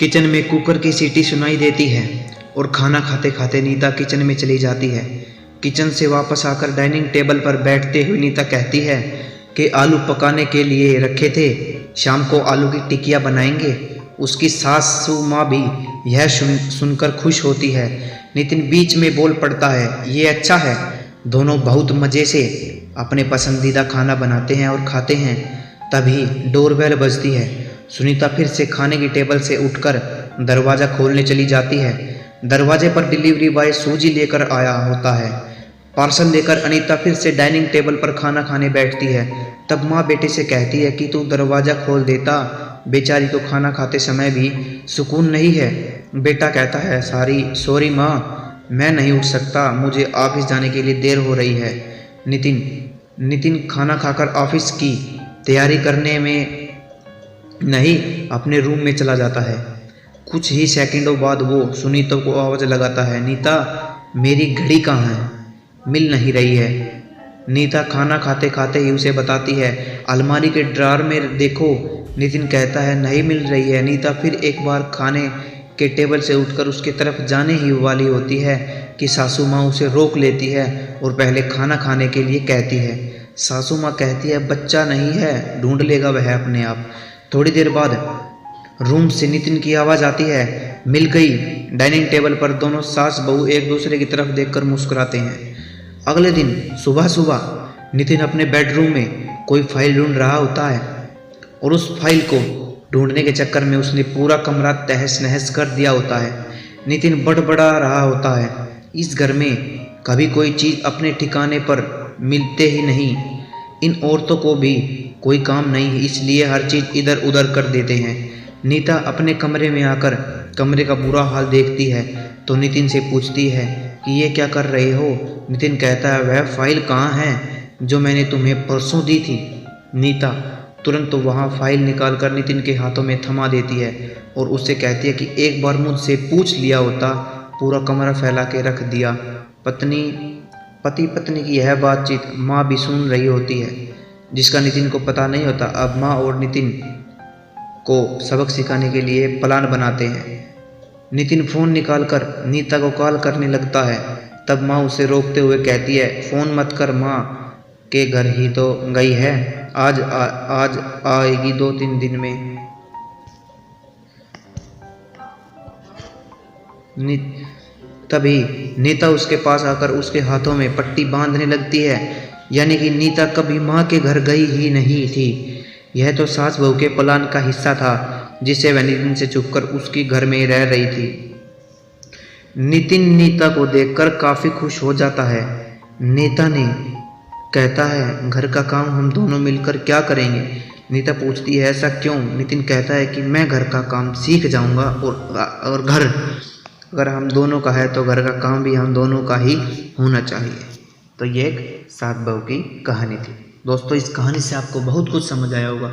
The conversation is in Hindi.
किचन में कुकर की सीटी सुनाई देती है और खाना खाते खाते नीता किचन में चली जाती है। किचन से वापस आकर डाइनिंग टेबल पर बैठते हुए नीता कहती है कि आलू पकाने के लिए रखे थे, शाम को आलू की टिकिया बनाएंगे। उसकी सासू माँ भी यह सुनकर खुश होती है। नितिन बीच में बोल पड़ता है, ये अच्छा है। दोनों बहुत मज़े से अपने पसंदीदा खाना बनाते हैं और खाते हैं। तभी डोरबेल बजती है। सुनीता फिर से खाने की टेबल से उठकर दरवाज़ा खोलने चली जाती है। दरवाजे पर डिलीवरी बॉय सूजी लेकर आया होता है। पार्सल लेकर अनीता फिर से डाइनिंग टेबल पर खाना खाने बैठती है। तब माँ बेटे से कहती है कि तू दरवाज़ा खोल देता, बेचारी को खाना खाते समय भी सुकून नहीं है। बेटा कहता है, सॉरी माँ, मैं नहीं उठ सकता, मुझे ऑफिस जाने के लिए देर हो रही है। नितिन खाना खाकर ऑफिस की तैयारी करने में नहीं अपने रूम में चला जाता है। कुछ ही सेकंडों बाद वो सुनीता को आवाज़ लगाता है, नीता मेरी घड़ी कहाँ है? मिल नहीं रही है। नीता खाना खाते खाते ही उसे बताती है, अलमारी के ड्रॉर में देखो। नितिन कहता है, नहीं मिल रही है। नीता फिर एक बार खाने के टेबल से उठकर उसकी तरफ जाने ही वाली होती है कि सासू माँ उसे रोक लेती है और पहले खाना खाने के लिए कहती है। सासू माँ कहती है, बच्चा नहीं है, ढूंढ लेगा वह अपने आप। थोड़ी देर बाद रूम से नितिन की आवाज़ आती है, मिल गई। डाइनिंग टेबल पर दोनों सास बहू एक दूसरे की तरफ देखकर मुस्कुराते हैं। अगले दिन सुबह सुबह नितिन अपने बेडरूम में कोई फाइल ढूंढ रहा होता है और उस फाइल को ढूंढने के चक्कर में उसने पूरा कमरा तहस नहस कर दिया होता है। नितिन बड़बड़ा रहा होता है, इस घर में कभी कोई चीज़ अपने ठिकाने पर मिलते ही नहीं। इन औरतों को भी कोई काम नहीं है, इसलिए हर चीज़ इधर उधर कर देते हैं। नीता अपने कमरे में आकर कमरे का बुरा हाल देखती है तो नितिन से पूछती है कि ये क्या कर रहे हो? नितिन कहता है, वह फाइल कहाँ है जो मैंने तुम्हें परसों दी थी? नीता तुरंत तो वहाँ फाइल निकालकर नितिन के हाथों में थमा देती है और उससे कहती है कि एक बार मुझसे पूछ लिया होता, पूरा कमरा फैला के रख दिया। पति पत्नी की यह बातचीत माँ भी सुन रही होती है, जिसका नितिन को पता नहीं होता। अब माँ और नितिन को सबक सिखाने के लिए प्लान बनाते हैं। नितिन फ़ोन निकालकर नीता को कॉल करने लगता है। तब माँ उसे रोकते हुए कहती है, फ़ोन मत कर, माँ के घर ही तो गई है, आज आएगी 2-3 दिन में। तभी नीता उसके पास आकर उसके हाथों में पट्टी बांधने लगती है। यानी कि नीता कभी माँ के घर गई ही नहीं थी। यह तो सास बहू के प्लान का हिस्सा था जिसे वह नितिन से छुपकर उसके घर में रह रही थी। नितिन नीता को देखकर काफ़ी खुश हो जाता है। नीता ने कहता है, घर का काम हम दोनों मिलकर क्या करेंगे? नीता पूछती है, ऐसा क्यों? नितिन कहता है कि मैं घर का काम सीख जाऊंगा और घर अगर हम दोनों का है तो घर का काम भी हम दोनों का ही होना चाहिए। तो ये एक सास बहू की कहानी थी। दोस्तों, इस कहानी से आपको बहुत कुछ समझ आया होगा।